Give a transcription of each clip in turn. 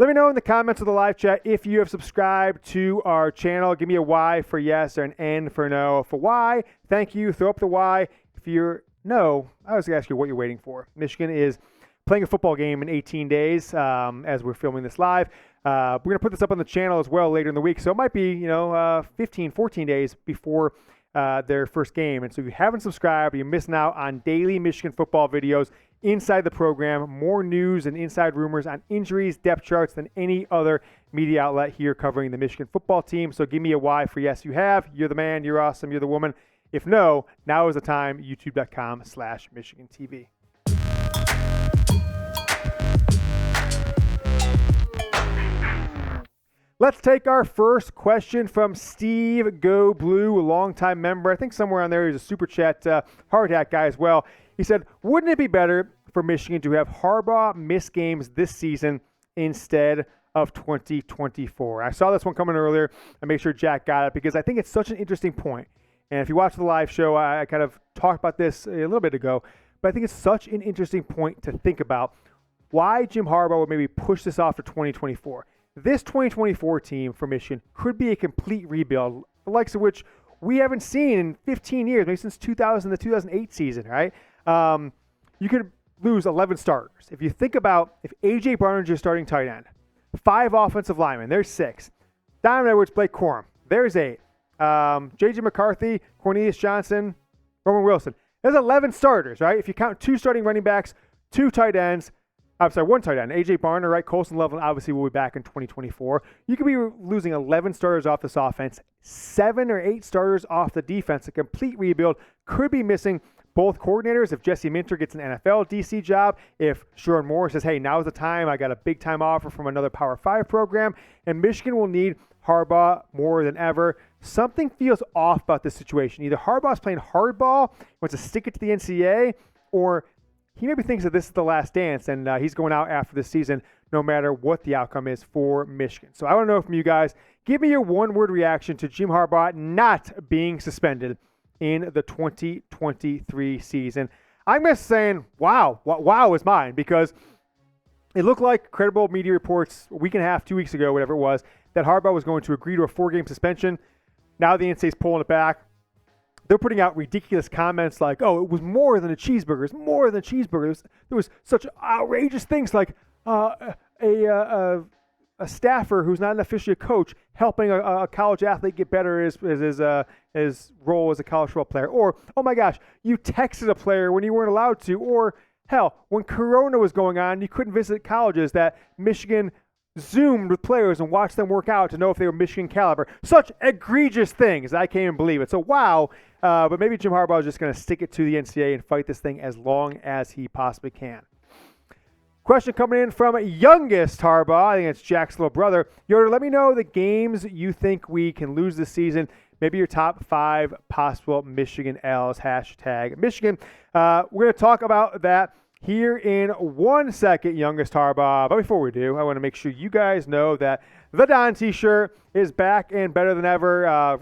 Let me know in the comments of the live chat if you have subscribed to our channel. Give me a Y for yes or an N for no. For Y, thank you. Throw up the Y. If you're no, I was going to ask you what you're waiting for. Michigan is playing a football game in 18 days as we're filming this live. We're going to put this up on the channel as well later in the week. So it might be, 15, 14 days before their first game. And so if you haven't subscribed, you're missing out on daily Michigan football videos inside the program, more news and inside rumors on injuries, depth charts than any other media outlet here covering the Michigan football team. So give me a Y for yes, you have. You're the man. You're awesome. You're the woman. If no, now is the time. YouTube.com/Michigan TV. Let's take our first question from Steve Go Blue, a longtime member. I think somewhere on there he's a super chat hard hat guy as well. He said, wouldn't it be better for Michigan to have Harbaugh miss games this season instead of 2024? I saw this one coming earlier. I made sure Jack got it because I think it's such an interesting point. And if you watch the live show, I kind of talked about this a little bit ago, but I think it's such an interesting point to think about why Jim Harbaugh would maybe push this off to 2024. This 2024 team for Michigan could be a complete rebuild, the likes of which we haven't seen in 15 years, maybe since 2000, the 2008 season, right? You could lose 11 starters. If you think about if A.J. Barnes is your starting tight end, 5 offensive linemen, there's 6. Donovan Edwards, Blake Corum, there's 8. JJ McCarthy, Cornelius Johnson, Roman Wilson. There's 11 starters, right? If you count 2 starting running backs, 2 tight ends, one tight end, A.J. Barner, right? Colson Loveland obviously will be back in 2024. You could be losing 11 starters off this offense, 7 or 8 starters off the defense. A complete rebuild. Could be missing both coordinators if Jesse Minter gets an NFL DC job, if Sherrone Moore says, hey, now's the time, I got a big-time offer from another Power 5 program, and Michigan will need Harbaugh more than ever. Something feels off about this situation. Either Harbaugh's playing hardball, wants to stick it to the NCAA, or he maybe thinks that this is the last dance and he's going out after this season no matter what the outcome is for Michigan. So I want to know from you guys, give me your one-word reaction to Jim Harbaugh not being suspended in the 2023 season. I'm just saying, wow. Wow is mine because it looked like credible media reports a week and a half, 2 weeks ago, whatever it was, that Harbaugh was going to agree to a 4-game suspension. Now the NCAA's pulling it back. They're putting out ridiculous comments like, oh, it was more than a cheeseburger. It's more than cheeseburgers. There was such outrageous things like a staffer who's not officially a coach helping a college athlete get better as his role as a college football player. Or, oh my gosh, you texted a player when you weren't allowed to. Or, hell, when Corona was going on, you couldn't visit colleges that Michigan Zoomed with players and watched them work out to know if they were Michigan caliber. Such egregious things. I can't even believe it. So, wow. But maybe Jim Harbaugh is just going to stick it to the NCAA and fight this thing as long as he possibly can. Question coming in from youngest Harbaugh. I think it's Jack's little brother. Yoder, let me know the games you think we can lose this season. Maybe your top 5 possible Michigan L's. Hashtag Michigan. We're going to talk about that here in 1 second, youngest Harbaugh. But before we do, I want to make sure you guys know that the Don t-shirt is back and better than ever.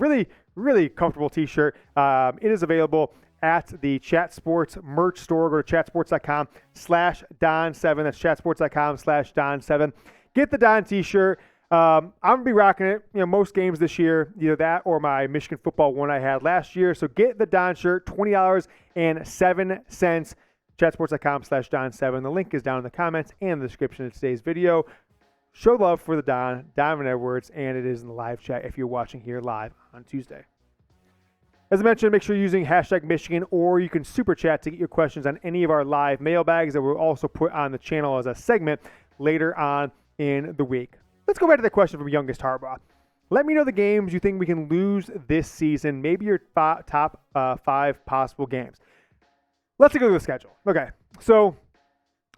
Really comfortable t-shirt. It is available at the Chat Sports merch store. Go to chatsports.com/Don7. That's chatsports.com/Don7. Get the Don t-shirt. I'm going to be rocking it, most games this year, either that or my Michigan football one I had last year. So get the Don shirt, $20.07. chatsports.com/Don7. The link is down in the comments and the description of today's video. Show love for the Donovan Edwards, and it is in the live chat if you're watching here live on Tuesday. As I mentioned, make sure you're using hashtag Michigan, or you can super chat to get your questions on any of our live mailbags that we'll also put on the channel as a segment later on in the week. Let's go back to the question from youngest Harbaugh. Let me know the games you think we can lose this season, maybe your top 5 possible games. Let's go to the schedule. Okay, so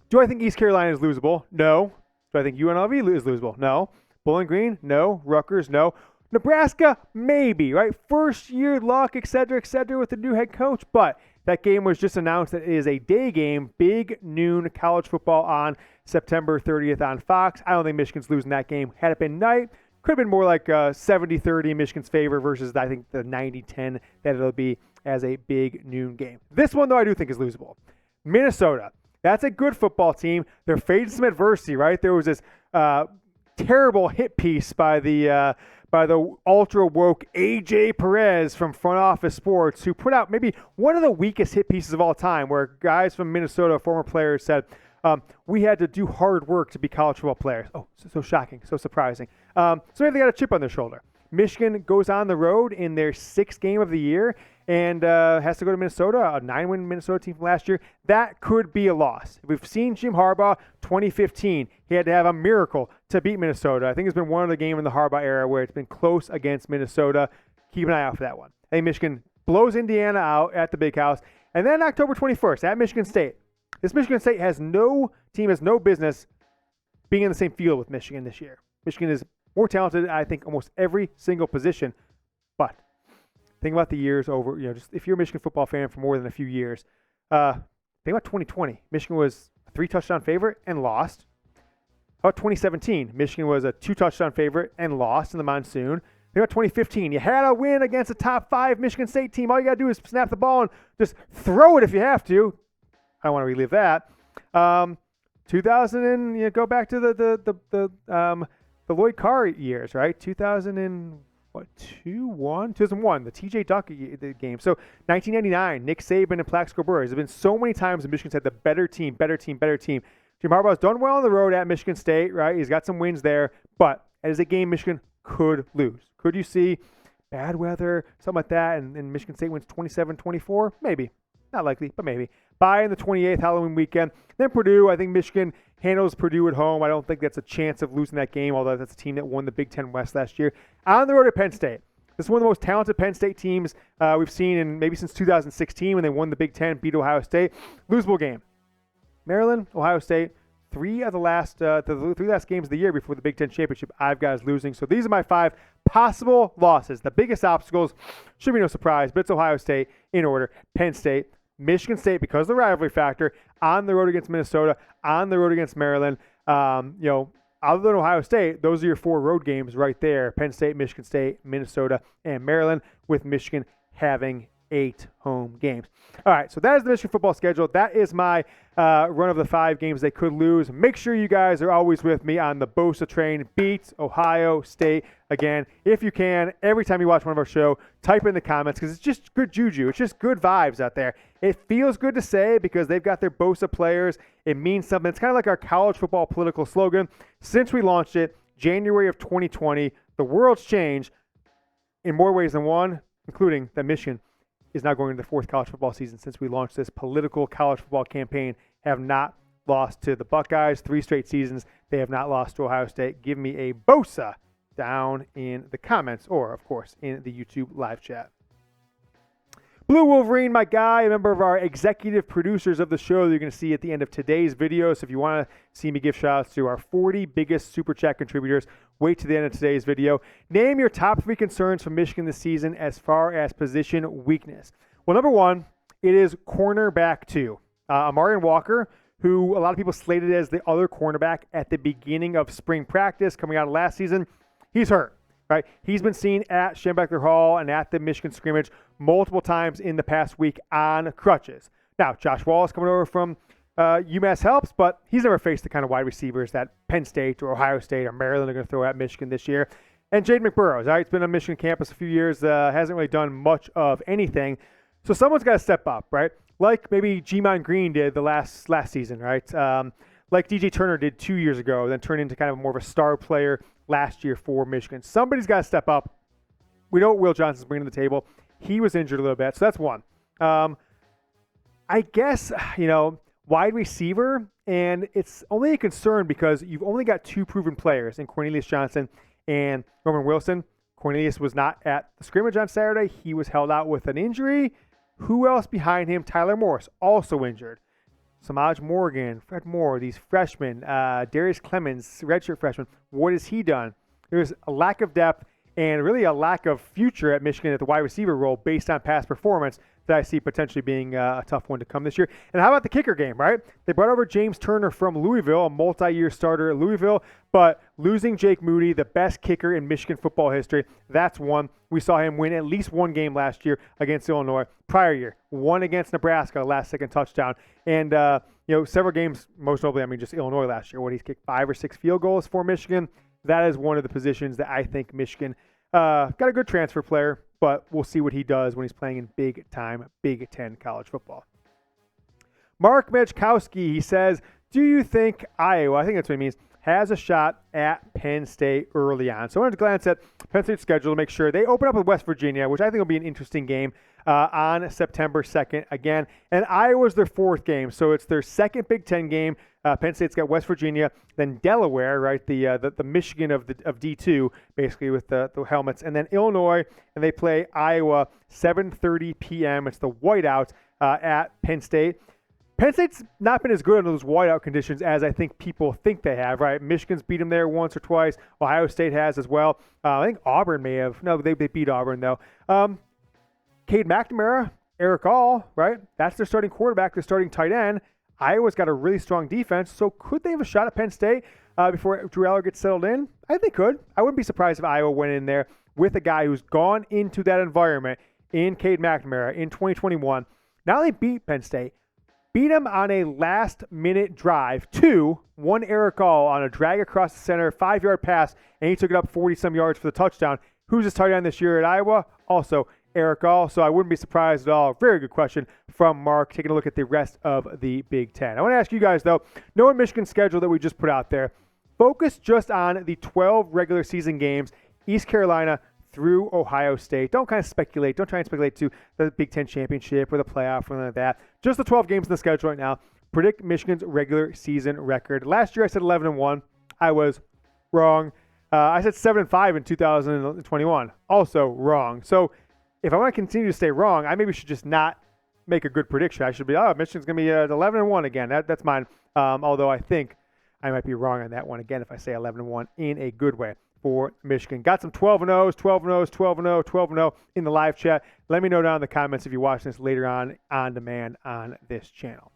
do I think East Carolina is losable? No. Do I think UNLV is losable? No. Bowling Green? No. Rutgers? No. Nebraska? Maybe, right? First year luck, et cetera, with the new head coach. But that game was just announced that it is a day game, big noon college football on September 30th on Fox. I don't think Michigan's losing that game. Had it been night, could have been more like 70-30 in Michigan's favor versus, I think, the 90-10 that it'll be as a big noon game. This one, though, I do think is losable. Minnesota. That's a good football team. They're facing some adversity, right? There was this terrible hit piece by the ultra woke AJ Perez from Front Office Sports, who put out maybe one of the weakest hit pieces of all time, where guys from Minnesota, former players, said, we had to do hard work to be college football players. Oh, so shocking, so surprising. So maybe they got a chip on their shoulder. Michigan goes on the road in their 6th game of the year and has to go to Minnesota, a 9-win Minnesota team from last year. That could be a loss. We've seen Jim Harbaugh, 2015. He had to have a miracle to beat Minnesota. I think it's been one of the games in the Harbaugh era where it's been close against Minnesota. Keep an eye out for that one. I think Michigan blows Indiana out at the Big House. And then October 21st at Michigan State. This Michigan State has no business being in the same field with Michigan this year. Michigan is more talented, I think, almost every single position. But think about the years over, just if you're a Michigan football fan for more than a few years, think about 2020. Michigan was a 3-touchdown favorite and lost. How about 2017? Michigan was a 2-touchdown favorite and lost in the monsoon. Think about 2015. You had a win against a top 5 Michigan State team. All you got to do is snap the ball and just throw it if you have to. I don't want to relive that. 2000 and go back to the Lloyd Carr years, right? 2001, the TJ Duck game. So 1999, Nick Saban and Plaxico Burress. There's been so many times when Michigan's had the better team. Jim Harbaugh's done well on the road at Michigan State, right? He's got some wins there, but as a game Michigan could lose. Could you see bad weather, something like that, and Michigan State wins 27-24? Maybe. Not likely, but maybe. Bye in the 28th Halloween weekend. Then Purdue, I think Michigan handles Purdue at home. I don't think that's a chance of losing that game, although that's a team that won the Big Ten West last year. On the road at Penn State. This is one of the most talented Penn State teams we've seen in maybe since 2016 when they won the Big Ten, beat Ohio State. Losable game. Maryland, Ohio State, three last games of the year before the Big Ten Championship, I've got as losing. So these are my 5 possible losses. The biggest obstacles, should be no surprise, but it's Ohio State in order. Penn State, Michigan State, because of the rivalry factor, on the road against Minnesota, on the road against Maryland. Other than Ohio State, those are your 4 road games right there. Penn State, Michigan State, Minnesota, and Maryland, with Michigan having 8 home games. All right, so that is the Michigan football schedule. That is my run of the 5 games they could lose. Make sure you guys are always with me on the Bosa train. Beat Ohio State. Again, if you can, every time you watch one of our show, type in the comments because it's just good juju. It's just good vibes out there. It feels good to say because they've got their Bosa players. It means something. It's kind of like our college football political slogan. Since we launched it, January of 2020, the world's changed in more ways than one, including that Michigan is now going into the 4th college football season since we launched this political college football campaign. Have not lost to the Buckeyes 3 straight seasons. They have not lost to Ohio State. Give me a Bosa down in the comments or, of course, in the YouTube live chat. Blue Wolverine, my guy, a member of our executive producers of the show that you're going to see at the end of today's video. So if you want to see me give shout-outs to our 40 biggest Super Chat contributors, wait to the end of today's video. Name your top 3 concerns for Michigan this season as far as position weakness. Well, number 1, it is cornerback 2. Amarian Walker, who a lot of people slated as the other cornerback at the beginning of spring practice coming out of last season, he's hurt. Right, he's been seen at Schembechler Hall and at the Michigan scrimmage multiple times in the past week on crutches. Now, Josh Wallace coming over from UMass helps, but he's never faced the kind of wide receivers that Penn State or Ohio State or Maryland are going to throw at Michigan this year. And Jaden McBurrows, right, it's been on Michigan campus a few years, hasn't really done much of anything. So someone's got to step up, right? Like maybe G-Mon Green did the last season, right? Like DJ Turner did 2 years ago, then turned into kind of more of a star player last year for Michigan. Somebody's got to step up. We know what Will Johnson's bringing to the table. He was injured a little bit, so that's one. I guess, wide receiver, and it's only a concern because you've only got 2 proven players in Cornelius Johnson and Roman Wilson. Cornelius was not at the scrimmage on Saturday. He was held out with an injury. Who else behind him? Tyler Morris, also injured. Samaj Morgan, Fred Moore, these freshmen, Darius Clemens, redshirt freshman. What has he done? There's a lack of depth and really a lack of future at Michigan at the wide receiver role based on past performance that I see potentially being a tough one to come this year. And how about the kicker game, right? They brought over James Turner from Louisville, a multi-year starter at Louisville, but losing Jake Moody, the best kicker in Michigan football history, that's one. We saw him win at least one game last year against Illinois. Prior year, one against Nebraska, last-second touchdown. And, several games, most notably, just Illinois last year, when he's kicked 5 or 6 field goals for Michigan. that is one of the positions that I think Michigan got a good transfer player, but we'll see what he does when he's playing in big-time Big Ten college football. Mark Mechkowski, he says, do you think Iowa, I think that's what he means, has a shot at Penn State early on? So I wanted to glance at Penn State's schedule to make sure. They open up with West Virginia, which I think will be an interesting game on September 2nd again. And Iowa's their fourth game, so it's their second Big Ten game. Penn State's got West Virginia, then Delaware, right, the Michigan of D2, basically with the helmets, and then Illinois, and they play Iowa 7:30 p.m. It's the whiteout at Penn State. Penn State's not been as good in those whiteout conditions as I think people think they have, right? Michigan's beat them there once or twice. Ohio State has as well. I think Auburn may have. No, they beat Auburn, though. Cade McNamara, Eric All, right? That's their starting quarterback, their starting tight end. Iowa's got a really strong defense, so could they have a shot at Penn State before Drew Aller gets settled in? I think they could. I wouldn't be surprised if Iowa went in there with a guy who's gone into that environment in Cade McNamara in 2021. Not only beat Penn State, beat him on a last-minute drive. One Eric All on a drag across the center, 5-yard pass, and he took it up 40-some yards for the touchdown. Who's his tight end this year at Iowa? Also Eric All, so I wouldn't be surprised at all. Very good question from Mark, taking a look at the rest of the Big Ten. I want to ask you guys, though, knowing Michigan's schedule that we just put out there, focus just on the 12 regular season games, East Carolina through Ohio State. Don't kind of speculate. Don't try and speculate to the Big Ten championship or the playoff or anything like that. Just the 12 games in the schedule right now. Predict Michigan's regular season record. Last year I said 11-1. I was wrong. I said 7-5 in 2021. Also wrong. So if I want to continue to stay wrong, I maybe should just not make a good prediction. I should be, Michigan's going to be 11-1 again. That's mine. Although I think I might be wrong on that one again if I say 11-1 in a good way for Michigan. Got some 12-0s, 12-0s, 12-0, 12-0 in the live chat. Let me know down in the comments if you're watching this later on demand on this channel.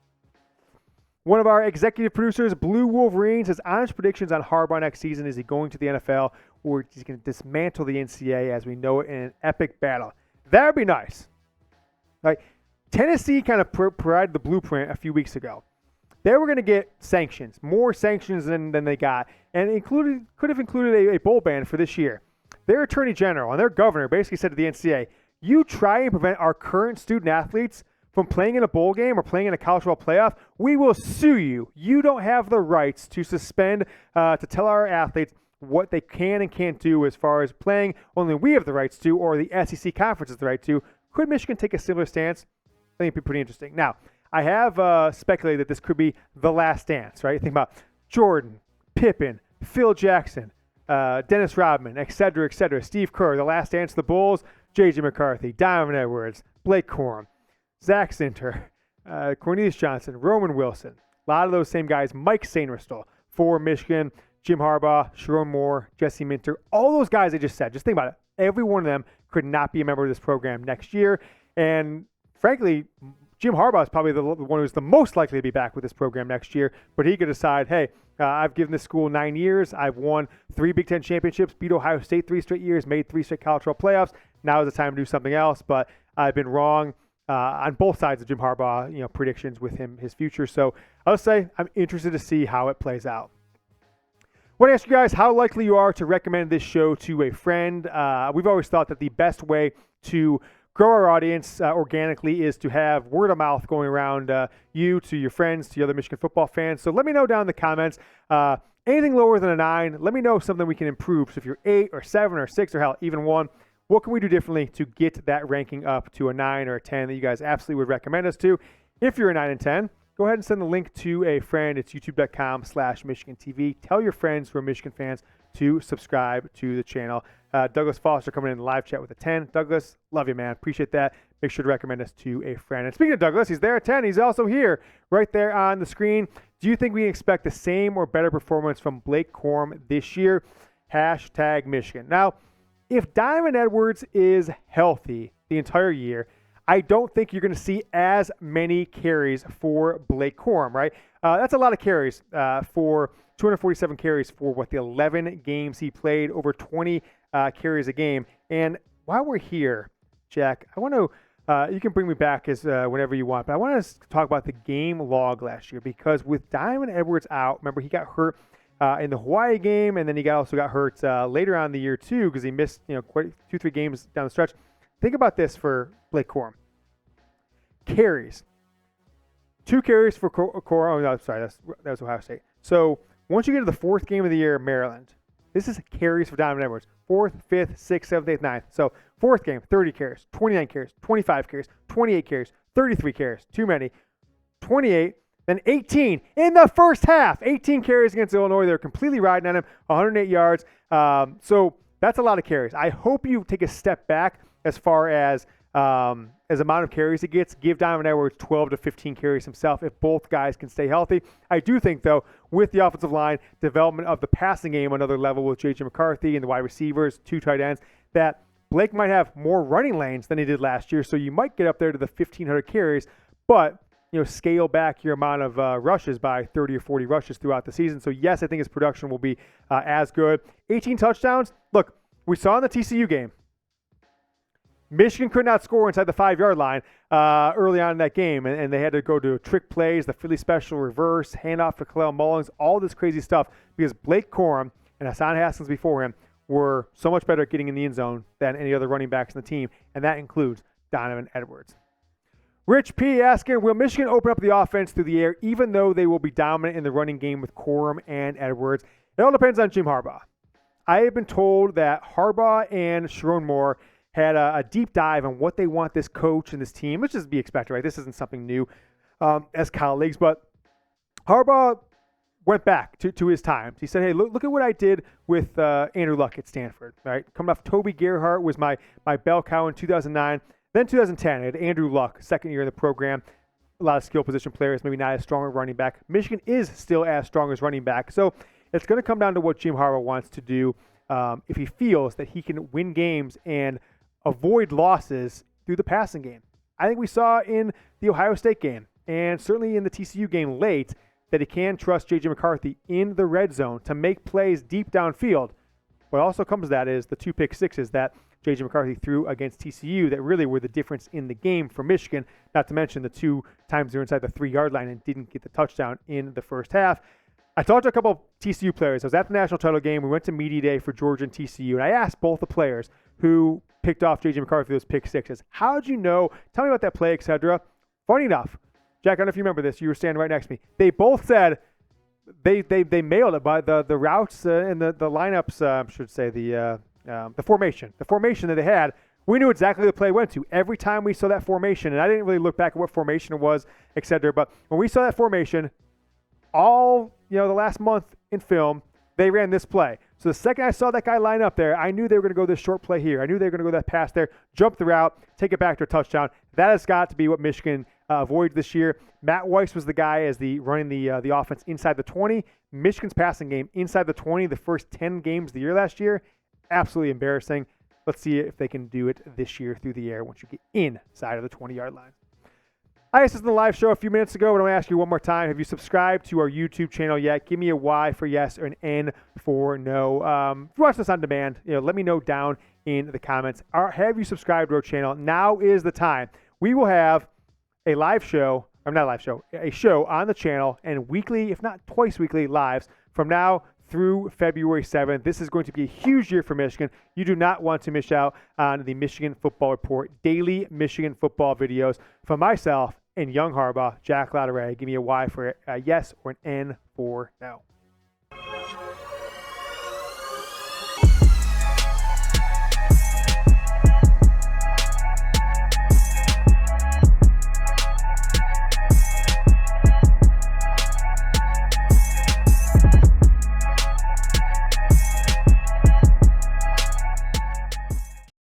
One of our executive producers, Blue Wolverines, has honest predictions on Harbaugh next season. Is he going to the NFL, or is he going to dismantle the NCAA as we know it in an epic battle? That would be nice. Like, Tennessee kind of provided the blueprint a few weeks ago. They were going to get sanctions, more sanctions than they got, and could have included a bowl ban for this year. Their attorney general and their governor basically said to the NCAA, you try and prevent our current student athletes from playing in a bowl game or playing in a college football playoff, we will sue you. You don't have the rights to suspend, to tell our athletes what they can and can't do as far as playing. Only we have the rights to, or the SEC conference has the right to. Could Michigan take a similar stance? I think it'd be pretty interesting. Now, I have speculated that this could be the last dance, right? Think about Jordan, Pippen, Phil Jackson, Dennis Rodman, et cetera, Steve Kerr, the last dance of the Bulls, JJ McCarthy, Donovan Edwards, Blake Corum, Zach Sinter, Cornelius Johnson, Roman Wilson. A lot of those same guys. Mike Sainristil for Michigan, Jim Harbaugh, Sherrone Moore, Jesse Minter. All those guys I just said. Just think about it. Every one of them could not be a member of this program next year. And frankly, Jim Harbaugh is probably the one who's the most likely to be back with this program next year, but he could decide, hey, I've given this school 9 years. I've won 3 Big Ten championships, beat Ohio State 3 straight years, made 3 straight college football playoffs. Now is the time to do something else, but I've been wrong on both sides of Jim Harbaugh, predictions with his future. So I'll say I'm interested to see how it plays out. I want to ask you guys how likely you are to recommend this show to a friend. We've always thought that the best way to grow our audience organically is to have word of mouth going around you, to your friends, to other Michigan football fans. So let me know down in the comments. Anything lower than a 9, let me know something we can improve. So if you're 8 or 7 or 6 or hell, even 1, what can we do differently to get that ranking up to a 9 or a 10 that you guys absolutely would recommend us to? If you're a 9 and 10, go ahead and send the link to a friend. It's youtube.com/Michigan TV. Tell your friends who are Michigan fans to subscribe to the channel. Douglas Foster coming in the live chat with a 10. Douglas, love you, man. Appreciate that. Make sure to recommend us to a friend. And speaking of Douglas, he's there at 10. He's also here right there on the screen. Do you think we can expect the same or better performance from Blake Corum this year? #Michigan. Now, if Donovan Edwards is healthy the entire year, I don't think you're going to see as many carries for Blake Corum, right? That's a lot of carries for 247 carries for the 11 games he played, over 20 carries a game. And while we're here, Jack, I want to, you can bring me back as whenever you want, but I want to talk about the game log last year, because with Donovan Edwards out, remember he got hurt in the Hawaii game, and then he also got hurt later on in the year too because he missed quite 2-3 games down the stretch. Think about this for Blake Corum. Carries. 2 carries for Corum. Oh, no, sorry, that was Ohio State. So once you get to the 4th game of the year, Maryland, this is carries for Donovan Edwards. 4th, 5th, 6th, 7th, 8th, 9th. So 4th game, 30 carries, 29 carries, 25 carries, 28 carries, 33 carries, too many, 28, then 18 in the first half. 18 carries against Illinois. They're completely riding on him, 108 yards. So that's a lot of carries. I hope you take a step back as far as amount of carries he gets. Give Donovan Edwards 12 to 15 carries himself if both guys can stay healthy. I do think, though, with the offensive line, development of the passing game, another level with JJ McCarthy and the wide receivers, 2 tight ends, that Blake might have more running lanes than he did last year. So you might get up there to the 1,500 carries, but scale back your amount of rushes by 30 or 40 rushes throughout the season. So yes, I think his production will be as good. 18 touchdowns. Look, we saw in the TCU game, Michigan could not score inside the 5-yard line early on in that game, and they had to go to trick plays, the Philly special reverse, handoff to Khalil Mullins, all this crazy stuff because Blake Corum and Hassan Haskins before him were so much better at getting in the end zone than any other running backs in the team, and that includes Donovan Edwards. Rich P. asking, will Michigan open up the offense through the air even though they will be dominant in the running game with Corum and Edwards? It all depends on Jim Harbaugh. I have been told that Harbaugh and Sherrone Moore had a deep dive on what they want this coach and this team, which is to be expected, right? This isn't something new as colleagues, but Harbaugh went back to his times. He said, hey, look at what I did with Andrew Luck at Stanford, right? Coming off Toby Gerhart was my bell cow in 2009. Then 2010, I had Andrew Luck, second year in the program. A lot of skill position players, maybe not as strong at running back. Michigan is still as strong as running back. So it's going to come down to what Jim Harbaugh wants to do if he feels that he can win games and avoid losses through the passing game. I think we saw in the Ohio State game and certainly in the TCU game late that he can trust JJ McCarthy in the red zone to make plays deep downfield. What also comes to that is the 2 pick sixes that JJ McCarthy threw against TCU that really were the difference in the game for Michigan, not to mention the 2 times they were inside the 3-yard line and didn't get the touchdown in the first half. I talked to a couple of TCU players. I was at the national title game. We went to media day for Georgia and TCU, and I asked both the players who picked off JJ McCarthy those pick sixes, how did you know? Tell me about that play, etc. Funny enough, Jack, I don't know if you remember this. You were standing right next to me. They both said they mailed it by the routes and the lineups, I should say, the formation that they had. We knew exactly the play went to every time we saw that formation, and I didn't really look back at what formation it was, etc. But when we saw that formation, all the last month in film, they ran this play. So the second I saw that guy line up there, I knew they were going to go this short play here. I knew they were going to go that pass there, jump the route, take it back to a touchdown. That has got to be what Michigan avoids this year. Matt Weiss was the guy as running the offense inside the 20. Michigan's passing game inside the 20 the first 10 games of the year last year. Absolutely embarrassing. Let's see if they can do it this year through the air once you get inside of the 20-yard line. I asked this in the live show a few minutes ago, but I'm going to ask you one more time. Have you subscribed to our YouTube channel yet? Give me a Y for yes or an N for no. If you watch this on demand, let me know down in the comments. Have you subscribed to our channel? Now is the time. We will have a live show, or not a live show, a show on the channel and weekly, if not twice weekly, lives from now through February 7th. This is going to be a huge year for Michigan. You do not want to miss out on the Michigan Football Report, daily Michigan football videos from myself and young Harbaugh, Jack Latteray. Give me a Y for a yes or an N for no.